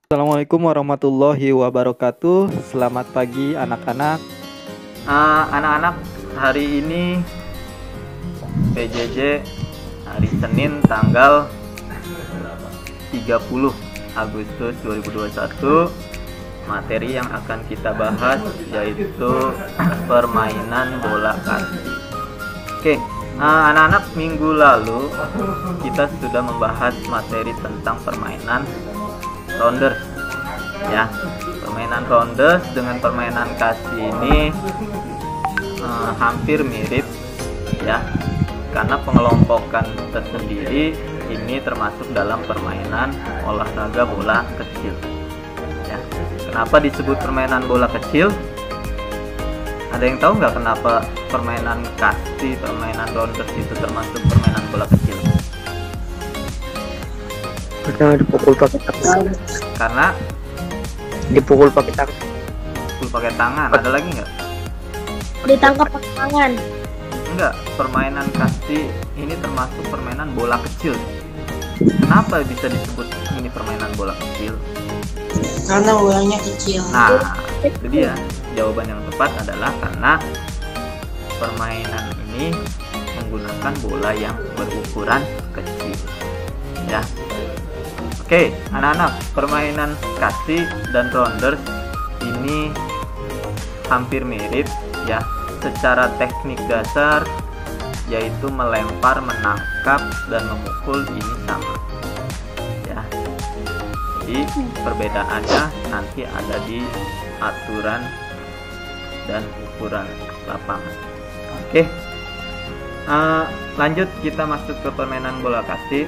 Assalamualaikum warahmatullahi wabarakatuh. Selamat pagi anak-anak. Anak-anak, hari ini PJJ hari Senin tanggal 30 Agustus 2021. Materi yang akan kita bahas yaitu permainan bola kaki. Oke, anak-anak, minggu lalu kita sudah membahas materi tentang permainan rounders, ya. Permainan rounders dengan permainan kasih ini hampir mirip, ya, karena pengelompokan tersendiri ini termasuk dalam permainan olahraga bola kecil, ya. Kenapa disebut permainan bola kecil? Ada yang tahu nggak kenapa permainan kasih, permainan rounders itu termasuk permainan bola kecil? Karena dipukul pakai tangan. Karena Dipukul pakai tangan. pukul pakai tangan. Ada lagi nggak? Ditangkap pakai tangan. Enggak, permainan kasih ini termasuk permainan bola kecil. Kenapa bisa disebut ini permainan bola kecil? Karena bolanya kecil. Nah, itu dia. Jawaban yang tepat adalah karena permainan ini menggunakan bola yang berukuran kecil, ya. Oke, anak-anak, permainan kasih dan rounders ini hampir mirip, ya. Secara teknik dasar yaitu melempar, menangkap, dan memukul ini sama, ya. Jadi perbedaannya nanti ada di aturan dan ukuran lapangan. Oke, lanjut kita masuk ke permainan bola kasih.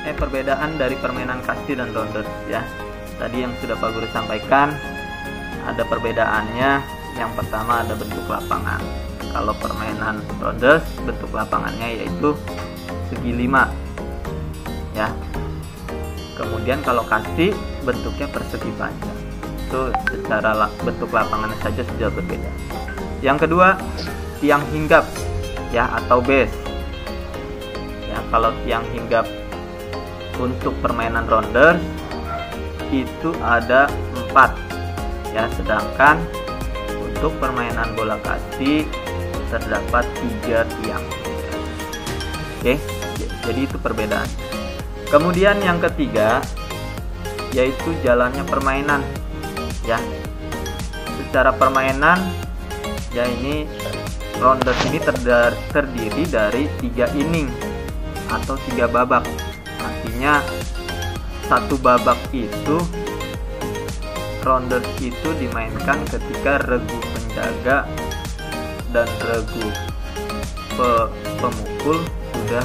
Perbedaan dari permainan kasih dan rounders, ya. Tadi yang sudah Pak Guru sampaikan, ada perbedaannya. Yang pertama ada bentuk lapangan. Kalau permainan rounders, bentuk lapangannya yaitu segi 5, ya. Kemudian kalau kasih, bentuknya persegi panjang. Itu secara bentuk lapangannya saja sudah berbeda. Yang kedua, tiang hinggap, ya, atau base. Ya, kalau tiang hinggap untuk permainan rounders itu ada 4, ya, sedangkan untuk permainan bola kaki terdapat 3 tiang. Oke, jadi itu perbedaan. Kemudian yang ketiga yaitu jalannya permainan, ya. Secara permainan, ya, ini rounders ini terdiri dari 3 inning atau 3 babak. Artinya satu babak itu rounders itu dimainkan ketika regu penjaga dan regu pemukul sudah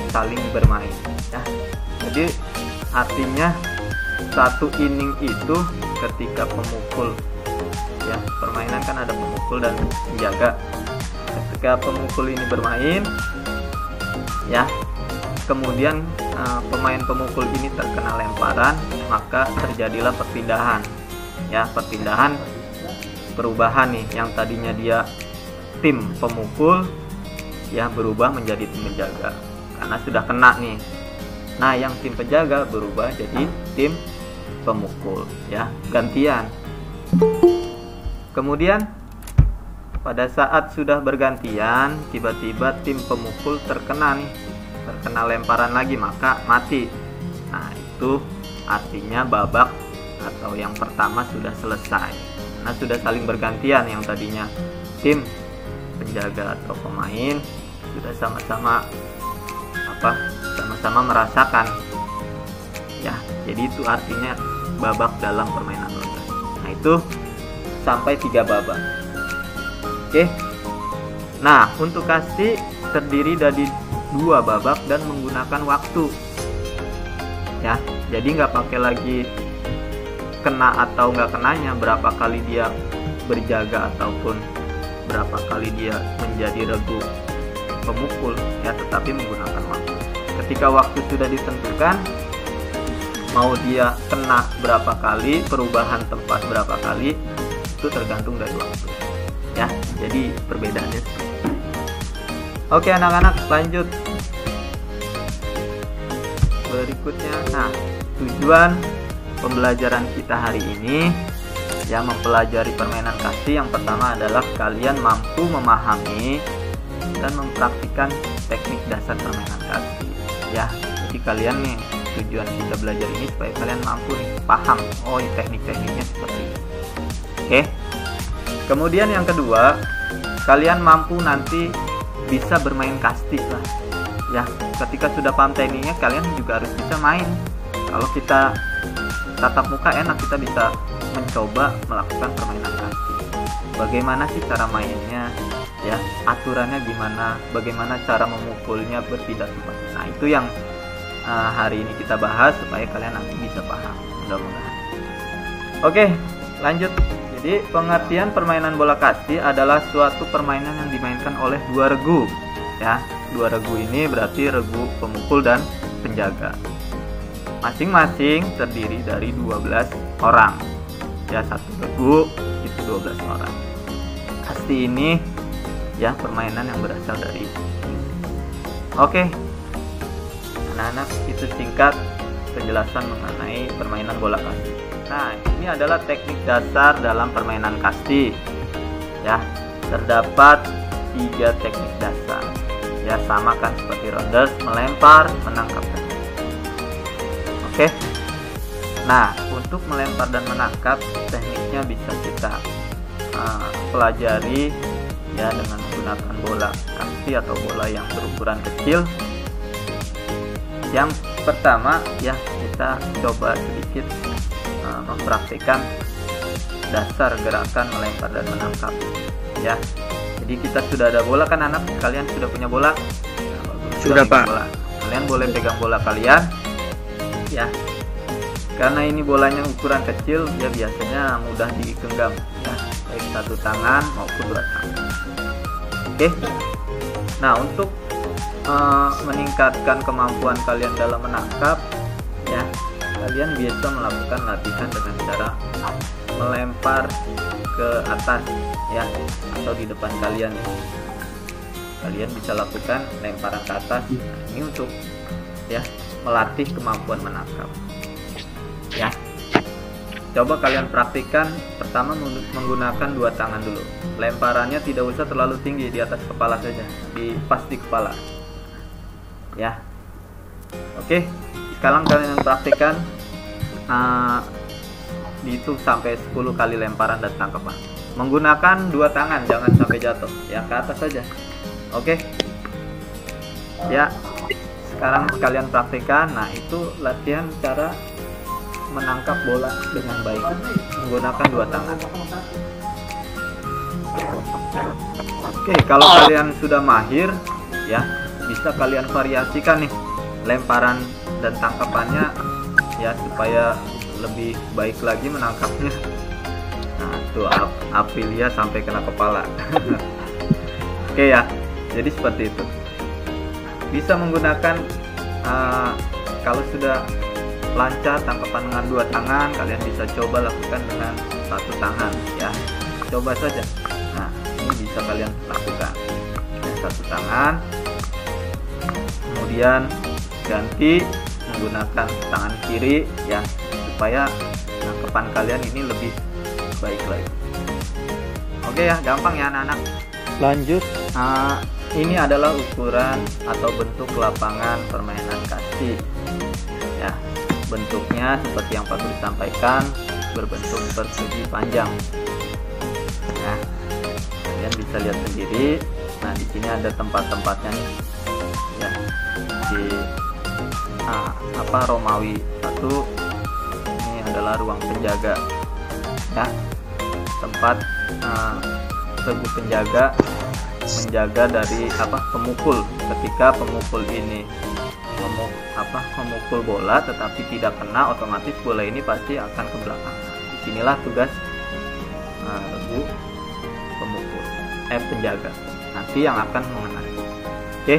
saling bermain, ya. Jadi artinya satu inning itu ketika pemukul, ya, permainan kan ada pemukul dan penjaga. Ketika pemukul ini bermain, ya, kemudian pemain pemukul ini terkena lemparan, maka terjadilah perpindahan, ya, perubahan nih, yang tadinya dia tim pemukul, ya, berubah menjadi tim penjaga karena sudah kena nih. Nah, yang tim penjaga berubah jadi tim pemukul, ya, gantian. Kemudian pada saat sudah bergantian, tiba-tiba tim pemukul terkena lemparan lagi, maka mati. Nah, itu artinya babak atau yang pertama sudah selesai. Nah, sudah saling bergantian, yang tadinya tim penjaga atau pemain sudah sama-sama merasakan, ya. Jadi itu artinya babak dalam permainan rounders. Nah, itu sampai 3 babak. Oke. Nah, untuk kasih terdiri dari 2 babak dan menggunakan waktu, ya. Jadi nggak pakai lagi kena atau nggak kenanya, berapa kali dia berjaga ataupun berapa kali dia menjadi regu pemukul, ya, tetapi menggunakan waktu. Ketika waktu sudah ditentukan, mau dia kena berapa kali, perubahan tempat berapa kali, itu tergantung dari waktu, ya. Jadi perbedaannya seperti itu. Oke anak-anak, lanjut. berikutnya. Nah, tujuan pembelajaran kita hari ini ya mempelajari permainan kasti. Yang pertama adalah kalian mampu memahami dan mempraktikkan teknik dasar permainan kasti ya. Jadi kalian nih, tujuan kita belajar ini supaya kalian mampu nih paham, oh teknik-tekniknya seperti ini. Oke. Kemudian yang kedua, kalian mampu nanti bisa bermain kasti lah ya. Ketika sudah paham tekniknya, kalian juga harus bisa main. Kalau kita tatap muka enak, kita bisa mencoba melakukan permainan kasti. Bagaimana sih cara mainnya ya, aturannya gimana, bagaimana cara memukulnya berpindah tempat. Nah, itu yang hari ini kita bahas supaya kalian nanti bisa paham, mudah-mudahan. Oke, lanjut. Jadi pengertian permainan bola kasti adalah suatu permainan yang dimainkan oleh dua regu ya. Dua regu ini berarti regu pemukul dan penjaga. Masing-masing terdiri dari 12 orang. Ya, satu regu itu 12 orang. Kasti ini ya permainan yang berasal dari Inggris. Oke. Anak-anak, itu singkat penjelasan mengenai permainan bola kasti. Nah, ini adalah teknik dasar dalam permainan kasti. Ya, terdapat 3 teknik dasar. Ya, sama kan seperti ronde, melempar, menangkap. Oke. Nah, untuk melempar dan menangkap, tekniknya bisa kita pelajari ya dengan menggunakan bola kasti atau bola yang berukuran kecil. Yang pertama ya, kita coba sedikit mempraktikkan dasar gerakan melempar dan menangkap ya. Jadi kita sudah ada bola kan anak, kalian sudah punya bola? Sudah Pak. Bola. Kalian boleh pegang bola kalian ya. Karena ini bolanya ukuran kecil ya, biasanya mudah digenggam ya, baik satu tangan maupun dua tangan. Oke. Nah, untuk meningkatkan kemampuan kalian dalam menangkap ya, kalian biasa melakukan latihan dengan cara melempar ke atas ya, atau di depan kalian ya. Kalian bisa lakukan lemparan ke atas. Ini untuk ya melatih kemampuan menangkap ya. Coba kalian praktikkan. Pertama menggunakan dua tangan dulu. Lemparannya tidak usah terlalu tinggi, di atas kepala saja, pas di kepala ya. Oke, sekarang kalian praktikkan dihitung sampai 10 kali lemparan dan tangkapan menggunakan dua tangan, jangan sampai jatuh ya, ke atas saja. Oke ya, sekarang kalian praktikkan. Nah, itu latihan cara menangkap bola dengan baik menggunakan dua tangan. Oke, kalau kalian sudah mahir ya, bisa kalian variasikan nih lemparan dan tangkapannya ya, supaya lebih baik lagi menangkapnya. Nah, tuh Aprilia sampai kena kepala. Oke ya, jadi seperti itu. Bisa menggunakan kalau sudah lancar tangkapan dengan dua tangan, kalian bisa coba lakukan dengan satu tangan ya. Coba saja. Nah, ini bisa kalian lakukan dengan satu tangan. Kemudian ganti menggunakan tangan kiri ya, supaya tangkapan kalian ini lebih baik lagi. Oke ya, gampang ya anak-anak. Lanjut, ini adalah ukuran atau bentuk lapangan permainan kasti ya. Bentuknya seperti yang Pak Guru sampaikan, berbentuk persegi panjang ya. Kalian bisa lihat sendiri. Nah, di sini ada tempat-tempatnya nih ya, di Romawi 1 ini adalah ruang penjaga ya, tempat regu penjaga menjaga dari pemukul. Ketika pemukul ini memukul bola tetapi tidak kena, otomatis bola ini pasti akan ke belakang. Disinilah tugas regu pemukul penjaga nanti yang akan mengenai. Oke.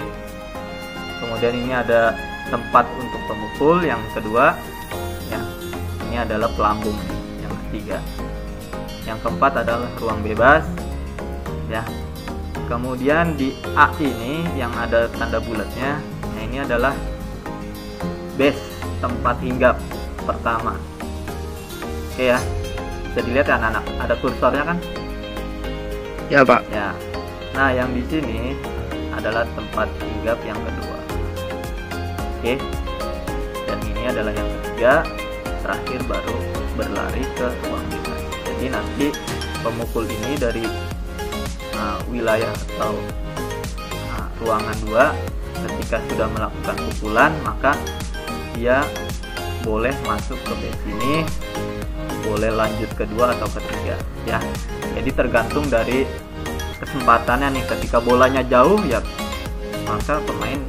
Kemudian ini ada tempat untuk pemukul yang kedua ya. Ini adalah pelambung yang ketiga. Yang keempat adalah ruang bebas ya. Kemudian di A ini yang ada tanda bulatnya, nah ini adalah base tempat hinggap pertama. Oke ya, bisa dilihat ya anak-anak, ada kursornya kan? Ya Pak. Ya. Nah, yang di sini adalah tempat hinggap yang kedua. Oke. Dan ini adalah yang ketiga, terakhir baru berlari ke ruang bebas. Jadi nanti pemukul ini dari wilayah atau ruangan 2 ketika sudah melakukan pukulan, maka dia boleh masuk ke base ini, boleh lanjut kedua atau ketiga ya. Jadi tergantung dari kesempatannya nih. Ketika bolanya jauh ya maka pemain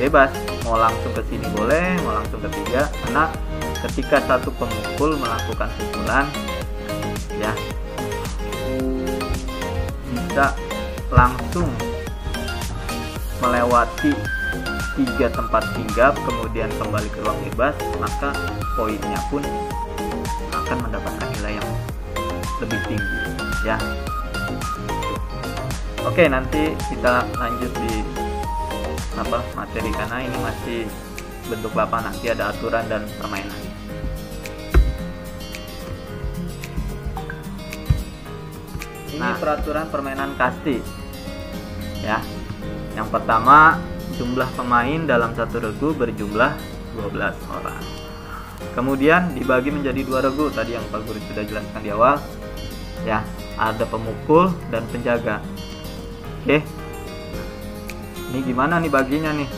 bebas, mau langsung ke sini boleh, mau langsung ketiga. Karena ketika satu pemukul melakukan pukulan ya bisa langsung melewati 3 tempat hinggap kemudian kembali ke ruang bebas, maka poinnya pun akan mendapatkan nilai yang lebih tinggi ya. Oke, nanti kita lanjut di materi, karena ini masih bentuk lapangan, nanti ada aturan dan permainan. Ini peraturan permainan kasti ya. Yang pertama, jumlah pemain dalam satu regu berjumlah 12 orang. Kemudian dibagi menjadi 2 regu, tadi yang Pak Guru sudah jelaskan di awal ya. Ada pemukul dan penjaga. Oke, ini gimana nih baginya nih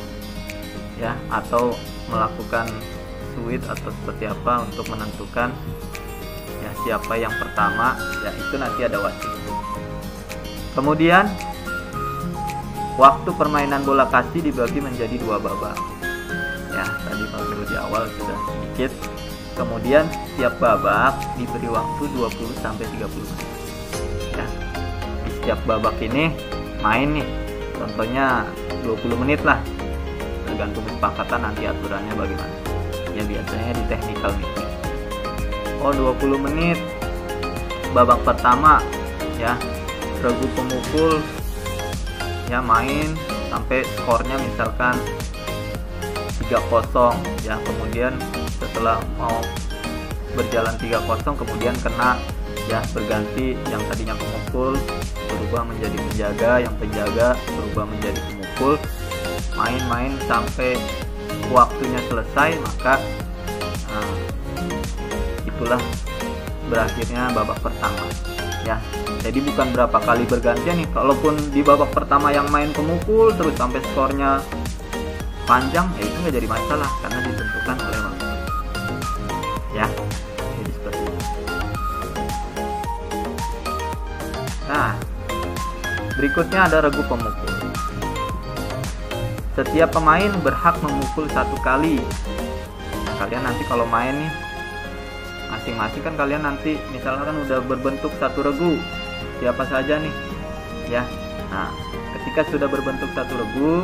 ya, atau melakukan switch atau seperti apa untuk menentukan ya siapa yang pertama ya, itu nanti ada wasit. Kemudian waktu permainan bola kasti dibagi menjadi 2 babak ya, tadi Pak Guru di awal sudah sedikit. Kemudian setiap babak diberi waktu 20 sampai 30 menit ya. Di setiap babak ini main nih, contohnya 20 menit lah, tergantung kesepakatan nanti aturannya bagaimana ya, biasanya di technical meeting. 20 menit babak pertama ya, regu pemukul ya main sampai skornya misalkan 3-0 ya. Kemudian setelah mau berjalan 3-0 kemudian kena ya, berganti yang tadinya pemukul berubah menjadi penjaga, yang penjaga berubah menjadi pemukul, main-main sampai waktunya selesai, maka itulah berakhirnya babak pertama ya. Jadi bukan berapa kali bergantian nih, kalaupun di babak pertama yang main pemukul terus sampai skornya panjang ya, itu nggak jadi masalah karena ditentukan oleh waktu ya. Jadi seperti itu. Nah, berikutnya ada regu pemukul. Setiap pemain berhak memukul 1 kali. Nah, kalian nanti kalau main nih masing-masing kan kalian nanti misalkan udah berbentuk 1 regu, siapa saja nih ya. Nah, ketika sudah berbentuk 1 regu,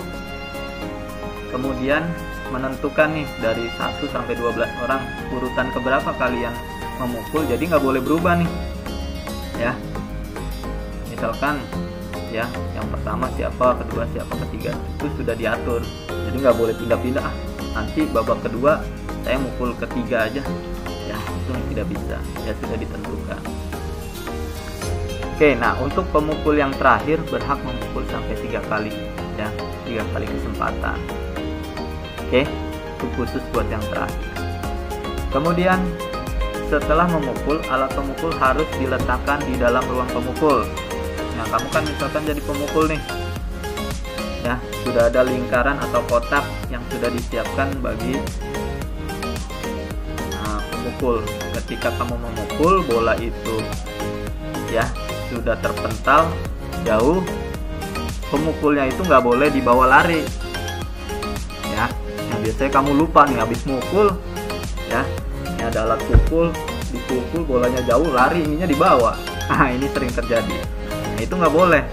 kemudian menentukan nih dari 1 sampai 12 orang urutan keberapa kalian memukul, jadi nggak boleh berubah nih ya. Misalkan ya, yang pertama siapa, kedua siapa, ketiga, itu sudah diatur, jadi nggak boleh pindah-pindah. Nanti babak kedua saya mukul ketiga aja ya, itu tidak bisa ya, sudah ditentukan. Oke, nah untuk pemukul yang terakhir berhak memukul sampai 3 kali ya, 3 kali kesempatan. Oke, itu khusus buat yang terakhir. Kemudian setelah memukul, alat pemukul harus diletakkan di dalam ruang pemukul. Nah, kamu kan misalkan jadi pemukul nih ya, sudah ada lingkaran atau kotak yang sudah disiapkan bagi pemukul. Ketika kamu memukul, bola itu ya sudah terpental jauh, pemukulnya itu nggak boleh dibawa lari ya. Nah, biasanya kamu lupa nih habis mukul ya, ini ada alat pukul, dipukul bolanya jauh, lari ininya dibawa. Nah, ini sering terjadi. Nah, itu nggak boleh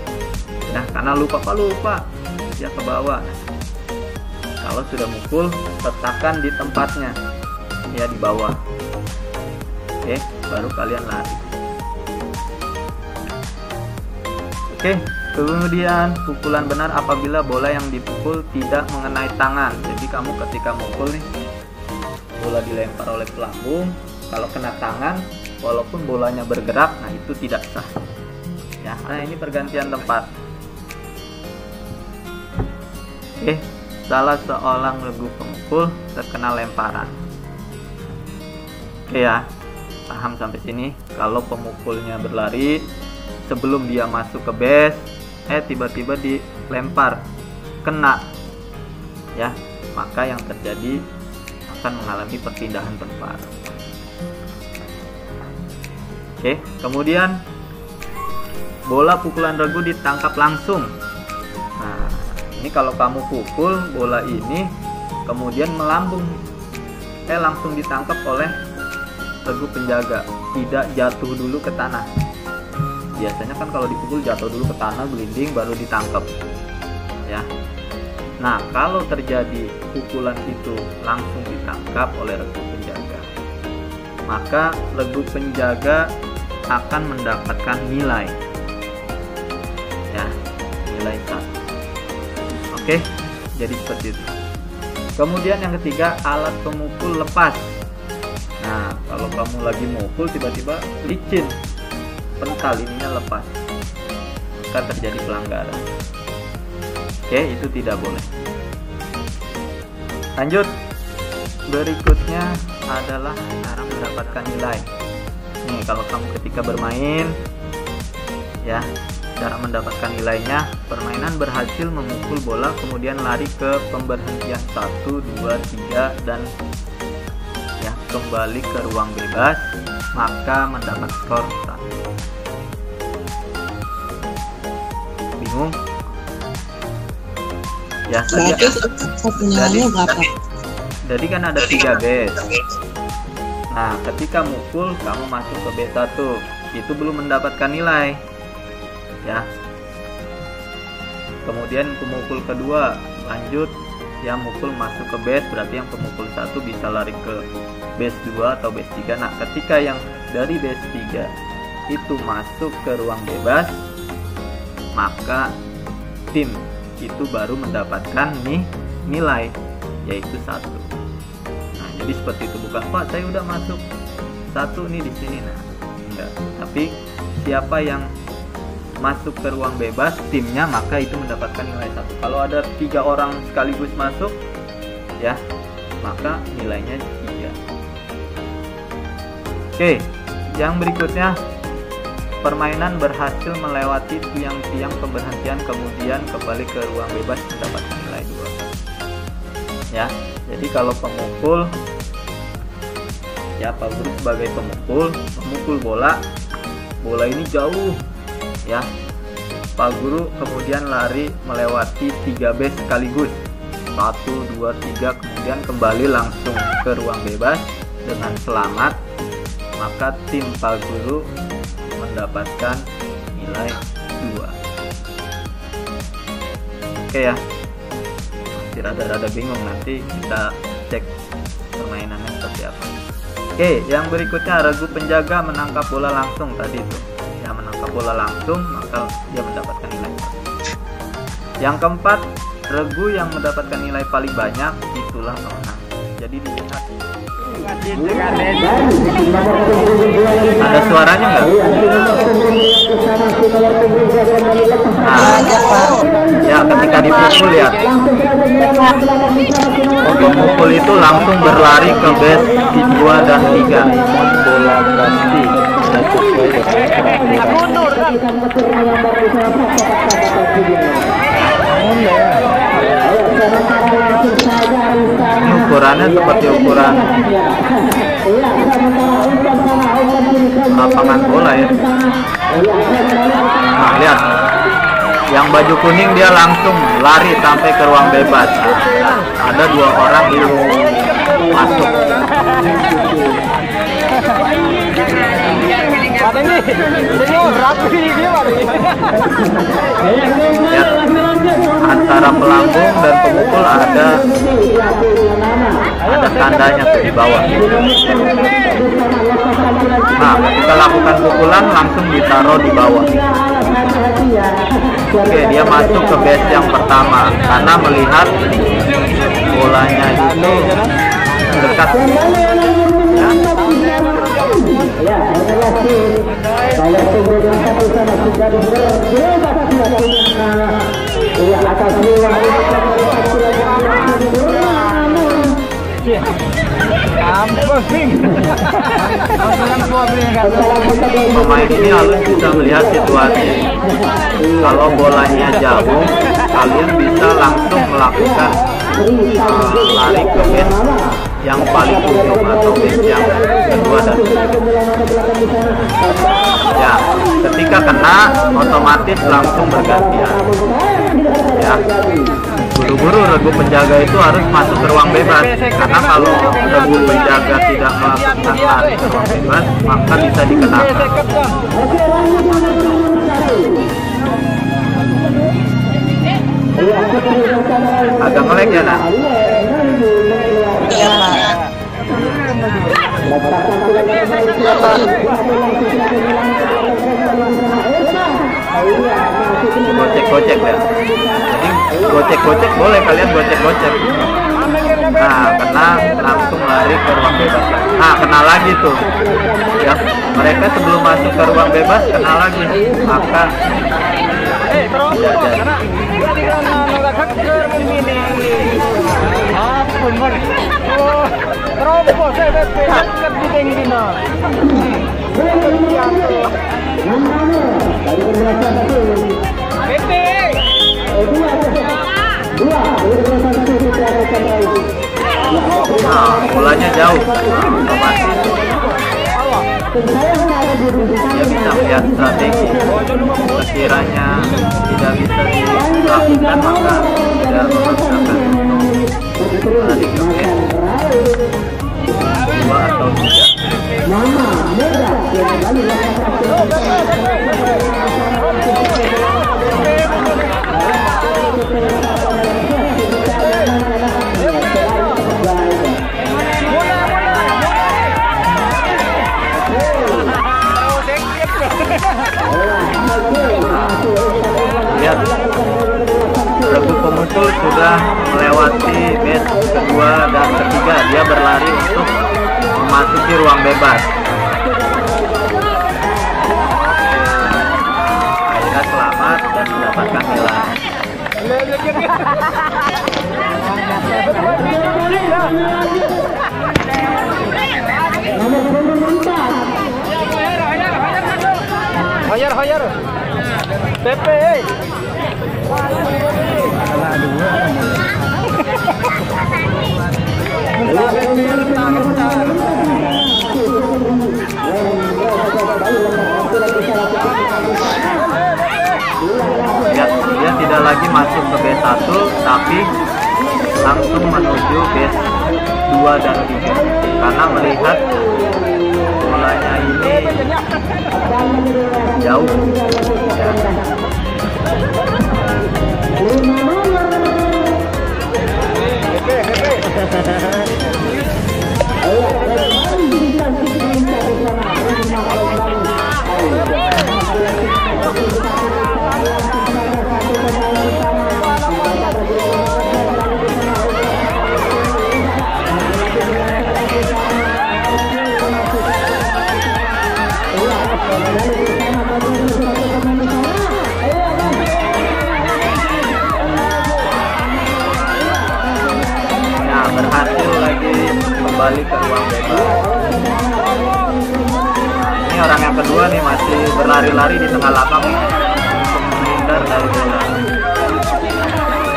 ya, karena lupa dia ke bawah. Kalau sudah mukul, letakkan di tempatnya ya, di bawah. Oke, baru kalian lari. Oke, Kemudian pukulan benar apabila bola yang dipukul tidak mengenai tangan. Jadi kamu ketika mukul nih, bola dilempar oleh pelambung, kalau kena tangan walaupun bolanya bergerak, nah itu tidak sah. Ya, nah ini pergantian tempat. Oke, salah seorang regu pemukul terkena lemparan. Oke ya, paham sampai sini? Kalau pemukulnya berlari sebelum dia masuk ke base, tiba-tiba dilempar, kena, ya, maka yang terjadi akan mengalami perpindahan tempat. Oke, kemudian bola pukulan regu ditangkap langsung. Nah, ini kalau kamu pukul bola ini kemudian melambung, langsung ditangkap oleh regu penjaga, tidak jatuh dulu ke tanah. Biasanya kan kalau dipukul jatuh dulu ke tanah, gelinding, baru ditangkap, ya. Nah, kalau terjadi pukulan itu langsung ditangkap oleh regu penjaga, maka regu penjaga akan mendapatkan nilai, ya, nilai 1. Oke, jadi seperti itu. Kemudian yang ketiga, alat pemukul lepas. Nah, kalau kamu lagi mukul tiba-tiba licin, pental ininya lepas, maka terjadi pelanggaran. Oke, itu tidak boleh. Lanjut, berikutnya adalah cara mendapatkan nilai. Nih, kalau kamu ketika bermain, ya, cara mendapatkan nilainya, permainan berhasil memukul bola kemudian lari ke pemberhentian 1, 2, 3 dan ya kembali ke ruang bebas, maka mendapat skor 1. Bingung? Ya, jadi kan ada 3 base. Nah, ketika mukul kamu masuk ke base 1, itu belum mendapatkan nilai, ya. Kemudian pemukul kedua lanjut, yang mukul masuk ke base, berarti yang pemukul 1 bisa lari ke base 2 atau base 3. Nah, ketika yang dari base 3 itu masuk ke ruang bebas, maka tim itu baru mendapatkan nilai, yaitu 1. Nah, jadi seperti itu. Bukan, Pak, saya udah masuk 1 nih di sini. Nah, enggak. Tapi siapa yang masuk ke ruang bebas timnya, maka itu mendapatkan nilai 1. Kalau ada 3 orang sekaligus masuk, ya, maka nilainya 3. Oke, yang berikutnya, permainan berhasil melewati tiang-tiang pemberhentian kemudian kembali ke ruang bebas mendapatkan nilai 2. Ya, jadi kalau pemukul, ya, Pak Guru sebagai memukul bola ini jauh, ya. Pak Guru kemudian lari melewati 3 base sekaligus, 1, 2, 3, kemudian kembali langsung ke ruang bebas dengan selamat, maka tim Pak Guru mendapatkan nilai 2. Oke ya, masih rada-rada bingung, nanti kita cek permainannya seperti apa. Oke, yang berikutnya, regu penjaga menangkap bola langsung tadi itu. Ya, menangkap bola langsung, maka dia mendapatkan nilai 1. Yang keempat, regu yang mendapatkan nilai paling banyak itulah pemenang. Jadi dilihat. Ada suaranya nggak? Nah, ya, ketika dipukul, ya, pemukul itu langsung berlari ke base 2 dan 3. Bola pasti. Ini ukurannya seperti ukuran lapangan bola, ya. Nah, lihat, yang baju kuning dia langsung lari sampai ke ruang bebas. Nah, ada 2 orang yang masuk. Ya, antara pelambung dan pemukul ada tandanya tuh di bawah. Nah, ketika lakukan pukulan langsung ditaruh di bawah. Oke, dia masuk ke base yang pertama karena melihat bolanya itu dekat. Pemain ini harus bisa melihat situasi. Kalau bolanya jauh, kalian bisa langsung melakukan lari ke base yang paling ujung atau base yang kedua dan ya, ketika kena otomatis langsung bergantian. Ya, buru-buru regu penjaga itu harus masuk ke ruang bebas, karena kalau regu penjaga tidak melakukan lari ke ruang bebas maka bisa dikenakan. Agak ngelag ya, Nak? Iya, Pak. Gocek-gocek ya. Jadi gocek-gocek boleh, kalian gocek-gocek. Nah, kena langsung lari ke ruang bebas. Nah, kena lagi tuh. Ya, mereka sebelum masuk ke ruang bebas kena lagi. Maka tidak jadi. Nah, bolanya jauh, otomatis dia bisa melihat strategi. Sekiranya tidak bisa dilakukan maka tidak memaksakan lari ke base 2 atau 3. Lihat, regu pemutul sudah melewati base kedua dan ketiga. Dia berlari untuk memasuki ruang bebas. Akhirnya selamat dan mendapatkan gelar. Hoyer, Pepe. Lihat, dia tidak lagi masuk ke base 1 tapi langsung menuju base 2 dan 3 karena melihat bolanya ini jauh ya. Nah, berhasil lagi kembali ke ruang bebas. Ini orang yang kedua nih masih berlari-lari di tengah lapang untuk menghindar dari bola.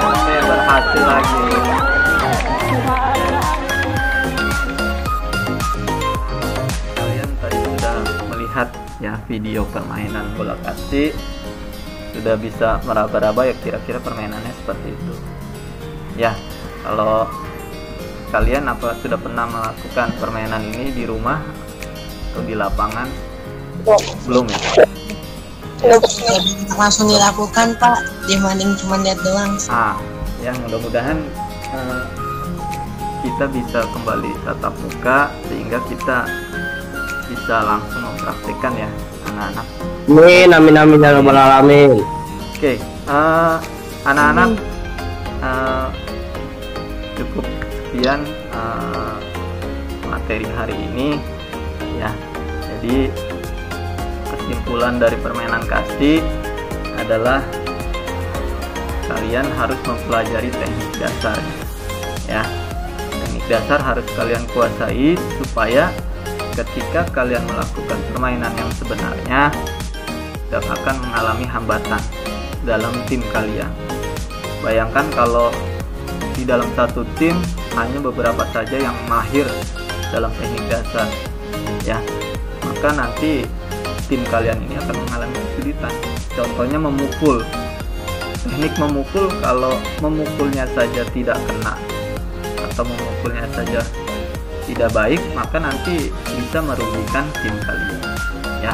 Oke, berhasil lagi. Kalian tadi sudah melihat ya video permainan bola kasti, sudah bisa meraba-raba ya kira-kira permainannya seperti itu. Ya, kalau kalian sudah pernah melakukan permainan ini di rumah atau di lapangan? Belum ya? Langsung dilakukan, Pak, dibanding cuma lihat doang. Ya mudah-mudahan kita bisa kembali tatap muka sehingga kita bisa langsung mempraktikkan ya anak-anak. Amin, amin, amin, ya rabbal alamin. Oke, Anak-anak, cukup sekian materi hari ini ya. Jadi kesimpulan dari permainan kasti adalah kalian harus mempelajari teknik dasar ya. Teknik dasar harus kalian kuasai supaya ketika kalian melakukan permainan yang sebenarnya tidak akan mengalami hambatan dalam tim kalian. Bayangkan kalau di dalam satu tim hanya beberapa saja yang mahir dalam teknik dasar ya, maka nanti tim kalian ini akan mengalami kesulitan. Contohnya memukul. Teknik memukul, kalau memukulnya saja tidak kena atau memukulnya saja tidak baik, maka nanti bisa merugikan tim kalian ya.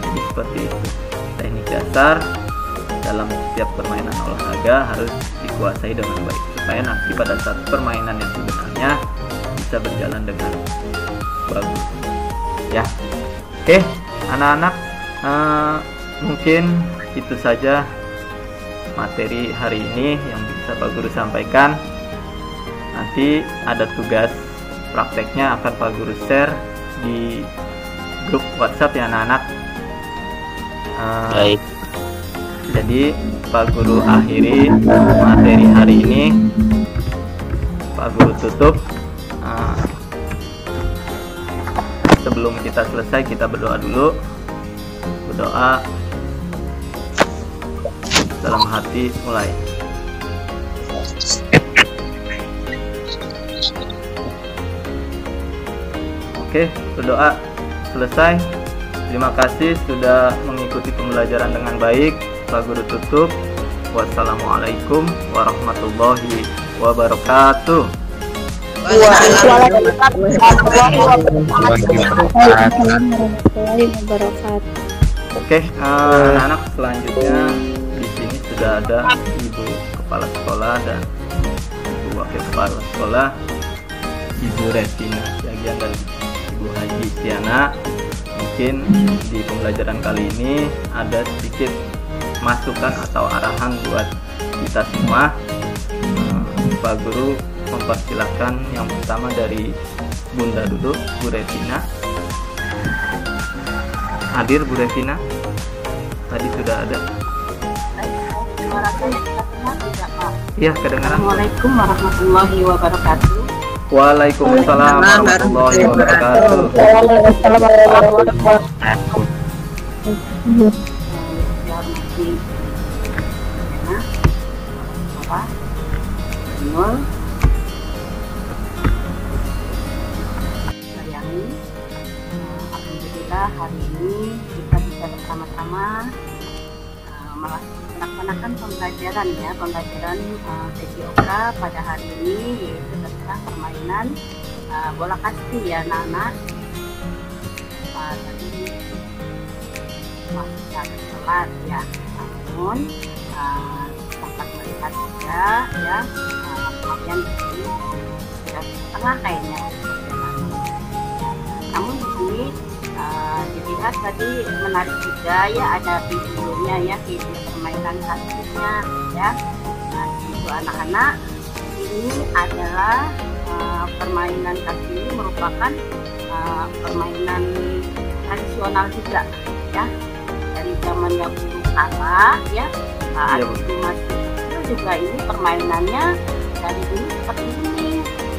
Jadi seperti itu. Teknik dasar dalam setiap permainan olahraga harus dikuasai dengan baik supaya nanti pada saat permainan yang sebenarnya bisa berjalan dengan bagus ya. Oke, anak-anak, mungkin itu saja materi hari ini yang bisa Pak Guru sampaikan. Nanti ada tugas prakteknya akan Pak Guru share di grup WhatsApp ya anak-anak. Baik. Jadi Pak Guru akhiri materi hari ini, Pak Guru tutup. Sebelum kita selesai, kita berdoa dulu. Berdoa dalam hati, mulai. Oke, berdoa selesai. Terima kasih sudah mengikuti pembelajaran dengan baik. Pak Guru tutup. Wassalamualaikum warahmatullahi wabarakatuh. Waalaikumsalam warahmatullahi wabarakatuh. Oke, anak-anak, selanjutnya di sini sudah ada Ibu Kepala Sekolah dan Ibu Wakil Kepala Sekolah, Ibu Retina Siagian dan Ibu Haji Siana. Mungkin di pembelajaran kali ini ada sedikit masukan atau arahan buat kita semua. Pak Guru mempersilahkan yang pertama dari Bunda dulu, Bu Retina. Hadir Bu Retina? Tadi sudah ada. Iya, kedengaran. Assalamualaikum warahmatullahi wabarakatuh. Waalaikumsalam warahmatullahi wabarakatuh. Alhamdulillah hari ini kita bisa bersama-sama melaksanakan pembelajaran sesi oka pada hari ini, yaitu tentang permainan bola kasti ya anak-anak. Tadi masih agak telat ya, namun sempat melihat juga ya, kalian sudah setengah kayaknya. Namun di sini dilihat tadi menarik juga ya, ada videonya ya, video permainan kastinya ya. Nah itu anak-anak, ini adalah permainan kasti ini merupakan permainan tradisional juga ya, dari zaman dahulu kala ya. Saat itu masih kecil juga ini permainannya dari dulu seperti ini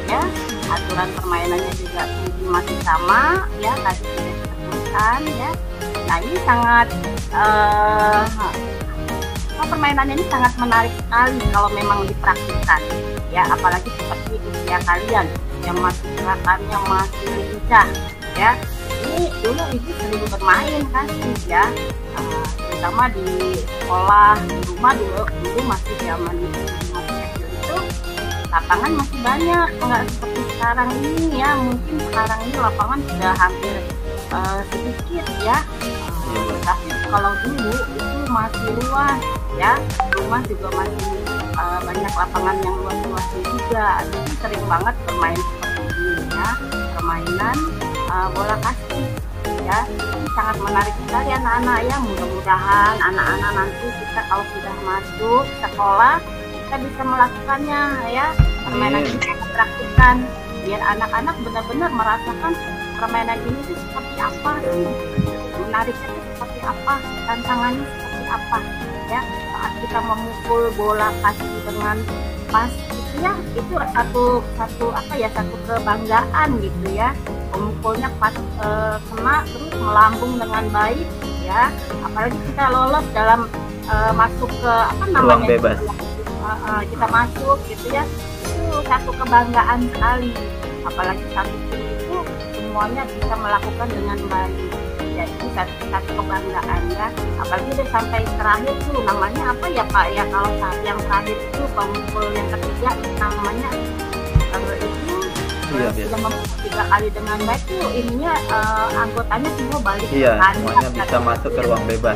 ya. Aturan permainannya juga masih sama ya, tadi sudah disebutkan ya. Nah ini sangat permainannya ini sangat menarik sekali kalau memang dipraktikkan ya, apalagi seperti usia kalian yang masih gerakannya masih lincah ya. Ini dulu ibu sering bermain kan ya, terutama di sekolah, di rumah dulu masih zaman masih kecil itu lapangan masih banyak, nggak seperti sekarang ini ya. Mungkin sekarang ini lapangan sudah hampir sedikit ya, tapi kalau dulu itu masih luas ya, rumah juga masih banyak lapangan yang luas-luas juga. Jadi sering banget bermain seperti ini ya, permainan bola kasti ya. Ini sangat menarik sekali anak-anak ya. Mudah-mudahan anak-anak nanti kita kalau sudah masuk sekolah kita bisa melakukannya ya. Permainan ini kita praktikkan biar anak-anak benar-benar merasakan permainan ini itu seperti apa sih, menariknya itu seperti apa, tantangannya seperti apa ya. Saat kita memukul bola kaki dengan pas gitu ya, itu satu apa ya, satu kebanggaan gitu ya. Pemukulnya pas kena terus melambung dengan baik ya. Apalagi kita lolos dalam masuk ke apa namanya, ruang bebas. Kita masuk gitu ya, itu satu kebanggaan sekali. Apalagi satu tim itu semuanya bisa melakukan dengan baik ya, itu satu kebanggaan ya. Apalagi udah sampai terakhir tuh namanya apa ya Pak ya, kalau saat yang terakhir itu pemukul yang ketiga namanya itu sudah memukul 3 kali dengan baik tuh ininya anggotanya semua balik semuanya bisa masuk ke ruang bebas.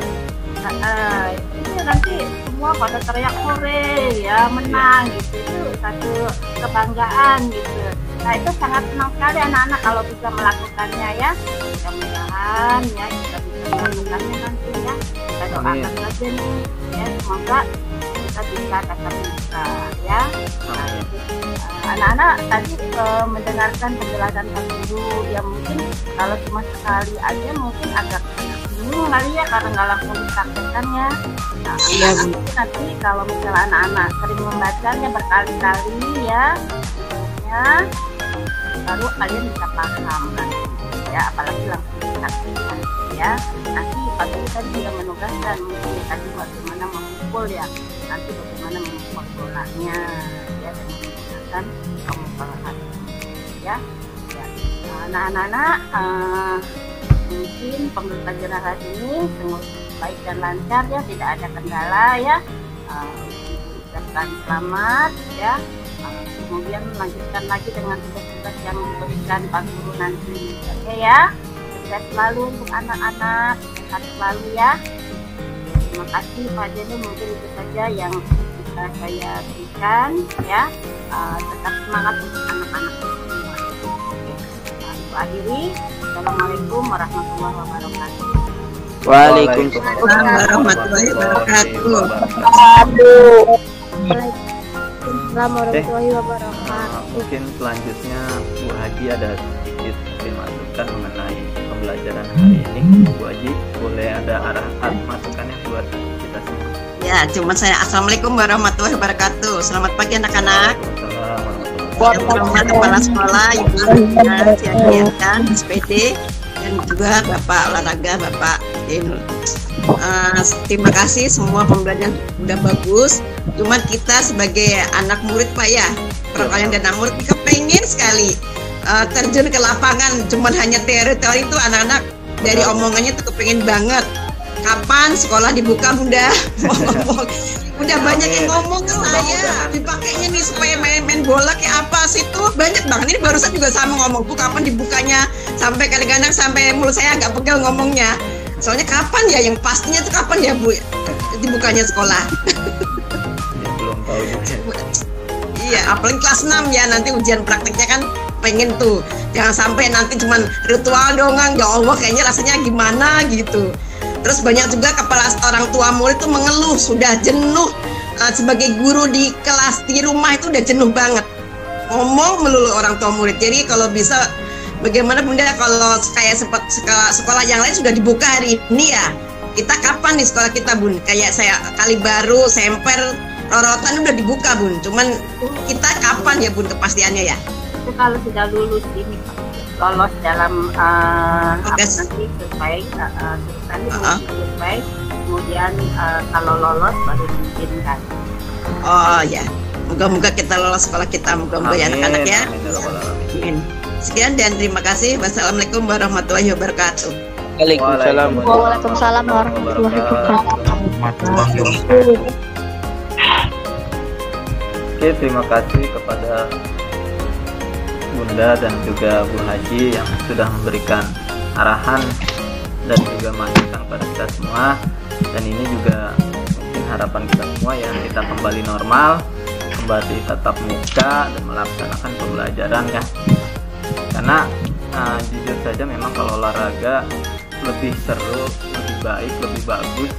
Itu nanti semua pada teriak hore ya, menang gitu, itu satu kebanggaan gitu. Nah itu sangat senang sekali anak-anak kalau bisa melakukannya ya. Mudah-mudahan ya kita bisa melakukannya nanti ya. Kita doakan saja nih ya, semoga kita bisa tetap bisa ya. Nah, anak-anak tadi mendengarkan penjelasan Pak Guru ya, mungkin kalau cuma sekali aja mungkin agak bingung kali ya karena nggak langsung dipraktekkan ya. Nah, nanti kalau misalnya anak-anak sering membacanya berkali-kali ya, baru kalian bisa paham nanti ya, apalagi langsung dipraktekkan ya. Nanti Pak Guru tadi sudah menugaskan mungkin ya, tadi bagaimana memukul ya, nanti bagaimana memukul bolanya ya, dan menggunakan pemukul hati ya. Anak-anak mungkin pembelajaran hari ini semua baik dan lancar ya, tidak ada kendala ya. Ucapkan selamat ya. Kemudian lanjutkan lagi dengan tugas-tugas yang diberikan Pak Guru nanti. Oke ya. Sukses selalu untuk anak-anak, sehat selalu ya. Terima kasih Pak Jenu, mungkin itu saja yang bisa saya berikan ya. Tetap semangat untuk anak-anak semua. Oke. Aku akhiri. Assalamualaikum warahmatullahi wabarakatuh. Waalaikumsalam warahmatullahi wabarakatuh. Waalaikumsalam warahmatullahi wabarakatuh. Mungkin selanjutnya Bu Haji ada sedikit masukan mengenai pembelajaran hari ini. Bu Haji boleh ada arahan masukannya buat kita semua. Ya, cuma saya assalamualaikum warahmatullahi wabarakatuh. Selamat pagi anak-anak. Waalaikumsalam kepala sekolah, ibu siapkan SPD dan juga Bapak olahraga Bapak Denul. Terima kasih, semua pembelajaran udah bagus. Cuman kita sebagai anak murid Pak ya, perkalian dan anak murid kita pengen sekali terjun ke lapangan. Cuman hanya teori-teori itu anak-anak dari omongannya tuh kepengen banget. Kapan sekolah dibuka Bunda? Udah banyak yang ngomong ke saya, dipakainya nih supaya main-main bola kayak apa sih tuh, banyak banget. Ini barusan juga sama ngomong, Bu kapan dibukanya, sampai kadang-kadang sampai mulut saya agak pegel ngomongnya. Soalnya kapan ya, yang pastinya tuh kapan ya Bu dibukanya sekolah. Belum tahu juga. Iya, apalagi kelas 6 ya, nanti ujian prakteknya kan pengen tuh. Jangan sampai nanti cuman ritual doang, ya Allah kayaknya rasanya gimana gitu. Terus banyak juga kepala orang tua murid itu mengeluh sudah jenuh sebagai guru di kelas, di rumah itu udah jenuh banget ngomong melulu orang tua murid. Jadi kalau bisa bagaimana Bunda kalau kayak sempat sekolah yang lain sudah dibuka hari ini ya, kita kapan di sekolah kita Bun? Kayak saya Kalibaru, Semper, Rorotan udah dibuka Bun, cuman kita kapan ya Bun kepastiannya ya? Itu kalau sudah lulus ini Pak, lolos dalam nanti survei, survei, kemudian kalau lolos baru diizinkan. Oh ya, moga-moga kita lolos sekolah kita, moga-moga ya anak-anak ya. Amin. Sekian dan terima kasih. Wassalamualaikum warahmatullahi wabarakatuh. Waalaikumsalam. Waalaikumsalam warahmatullahi wabarakatuh. Oke, terima kasih kepada Bunda dan juga Bu Haji yang sudah memberikan arahan dan juga masukan pada kita semua. Dan ini juga mungkin harapan kita semua ya, kita kembali normal, kembali tatap muka dan melaksanakan pembelajaran ya. Karena jujur saja saja memang kalau olahraga lebih seru, lebih baik, lebih bagus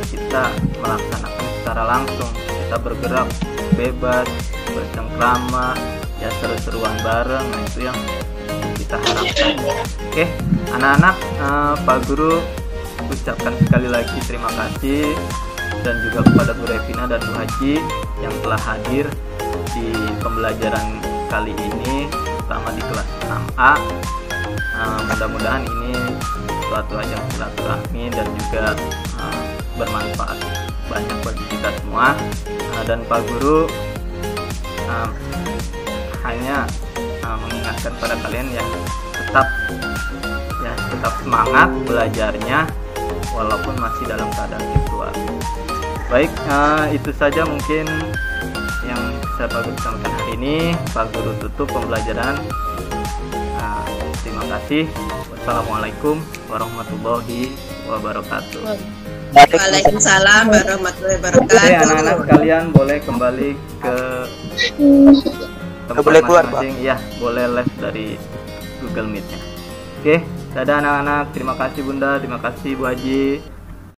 kita melaksanakan secara langsung, kita bergerak bebas, bercengkrama, ya seru-seruan bareng. Nah itu yang kita harapkan. Oke, anak-anak, Pak Guru ucapkan sekali lagi terima kasih, dan juga kepada Bu Revina dan Bu Haji yang telah hadir di pembelajaran kali ini, terutama di kelas 6A. Mudah-mudahan ini suatu ajang silaturahmi dan juga bermanfaat banyak bagi kita semua. Dan Pak Guru hanya mengingatkan pada kalian ya tetap semangat belajarnya walaupun masih dalam keadaan virtual. Baik, itu saja mungkin yang bisa Pak Guru sampaikan hari ini. Pak Guru tutup pembelajaran. Terima kasih. Wassalamualaikum warahmatullahi wabarakatuh. Waalaikumsalam warahmatullahi wabarakatuh. Oke, anak-anak sekalian boleh kembali ke tempat masing-masing. Ya, boleh live dari Google Meet-nya. Oke, dadah anak-anak. Terima kasih Bunda, terima kasih Bu Haji.